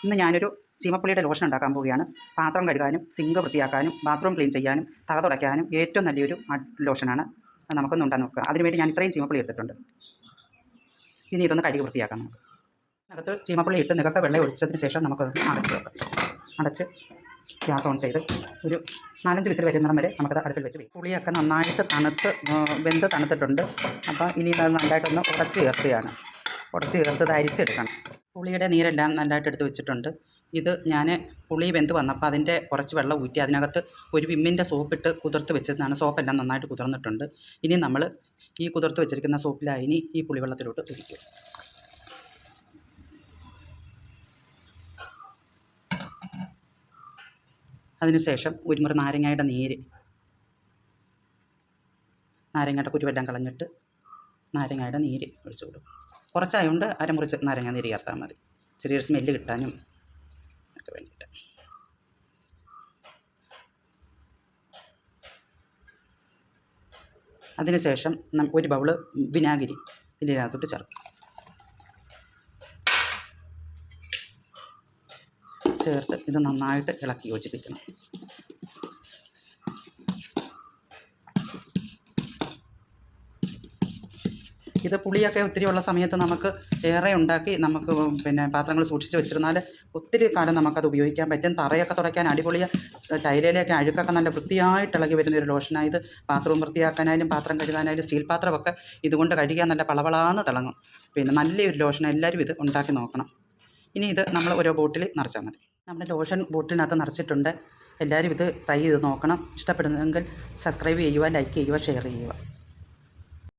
ഇന്ന് ഞാനൊരു ചീമപ്പുള്ളിയുടെ ലോഷൻ ഉണ്ടാക്കാൻ പോവുകയാണ്. പാത്രം കഴുകാനും സിങ്ക് വൃത്തിയാക്കാനും ബാത്റൂം ക്ലീൻ ചെയ്യാനും തറ തുടയ്ക്കാനും ഏറ്റവും നല്ലൊരു ലോഷനാണ്. നമുക്കൊന്ന് ഉണ്ടാക്കി നോക്കുക. അതിനുവേണ്ടി ഞാൻ ഇത്രയും ചീമപ്പുള്ളി എടുത്തിട്ടുണ്ട്. ഇനി ഇതൊന്ന് കഴുകി വൃത്തിയാക്കാം. നമുക്ക് അകത്ത് ചീമപ്പുള്ളി ഇട്ട് നികക്ക വെള്ളം ഒഴിച്ചതിന് ശേഷം നമുക്കത് അടച്ച് ഗ്യാസ് ഓൺ ചെയ്ത് ഒരു 4-5 വിസിൽ വരുന്നിടം വരെ നമുക്കത് അടുപ്പിൽ വെച്ച് വയ്ക്കും. പുളിയൊക്കെ നന്നായിട്ട് വെന്ത് തണുത്തിട്ടുണ്ട്. അപ്പോൾ ഇനി അത് നല്ലതായിട്ടൊന്ന് ഉടച്ച് ചേർത്ത് അരിച്ചെടുക്കണം. പുളിയുടെ നീരെല്ലാം നല്ലതായിട്ട് എടുത്ത് വെച്ചിട്ടുണ്ട്. ഇത് ഞാൻ പുളി വെന്ത് വന്നപ്പോൾ അതിൻ്റെ കുറച്ച് വെള്ളം ഊറ്റി അതിനകത്ത് ഒരു വിമ്മിൻ്റെ സോപ്പിട്ട് കുതിർത്ത് വെച്ചതാണ്. സോപ്പെല്ലാം നന്നായിട്ട് കുതിർന്നിട്ടുണ്ട്. ഇനി നമ്മൾ ഈ കുതിർത്ത് വെച്ചിരിക്കുന്ന സോപ്പിലായി ഈ പുളിവെള്ളത്തിലോട്ട് ഒഴിക്കുക. അതിനുശേഷം ഒരു മുറി നാരങ്ങയുടെ കുരുവെല്ലാം കളഞ്ഞിട്ട് നാരങ്ങയുടെ നീര് ഒഴിച്ചു കൊടുക്കും. കുറച്ചായതുകൊണ്ട് അരമുറിച്ച് നാരങ്ങ നീര് ചേർത്താൽ മതി. ചെറിയൊരു സ്മെല്ല് കിട്ടാനും ഒക്കെ വേണ്ടിയിട്ട്. അതിനുശേഷം ഒരു ബൗള് വിനാഗിരി ഇതിനകത്തോട്ട് ചേർത്ത് ഇത് നന്നായിട്ട് ഇളക്കി യോജിപ്പിക്കണം. ഇത് പുളിയൊക്കെ ഒത്തിരി ഉള്ള സമയത്ത് നമുക്ക് ഏറെ ഉണ്ടാക്കി നമുക്ക് പാത്രങ്ങൾ സൂക്ഷിച്ച് വെച്ചിരുന്നാൽ ഒത്തിരി കാലം നമുക്കത് ഉപയോഗിക്കാൻ പറ്റും. തറയൊക്കെ തുടയ്ക്കാൻ ടൈലിലേക്ക് അഴുക്കൊക്കെ നല്ല വൃത്തിയായിട്ട് ഇളകി വരുന്ന ഒരു ലോഷനാണ് ഇത്. ബാത്റൂം വൃത്തിയാക്കാനായാലും പാത്രം കഴുകാനായാലും സ്റ്റീൽ പാത്രമൊക്കെ ഇതുകൊണ്ട് കഴുകാൻ നല്ല പളവളാന്ന് തിളങ്ങും. നല്ലൊരു ലോഷൻ. എല്ലാവരും ഇത് ഉണ്ടാക്കി നോക്കണം. ഇനി ഇത് നമ്മൾ ഓരോ ബോട്ടിൽ നിറച്ചാൽ മതി. നമ്മുടെ ലോഷൻ ബോട്ടിലിനകത്ത് നിറച്ചിട്ടുണ്ട്. എല്ലാവരും ഇത് ട്രൈ ചെയ്ത് നോക്കണം. ഇഷ്ടപ്പെടുന്നതെങ്കിൽ സബ്സ്ക്രൈബ് ചെയ്യുക, ലൈക്ക് ചെയ്യുക, ഷെയർ ചെയ്യുക.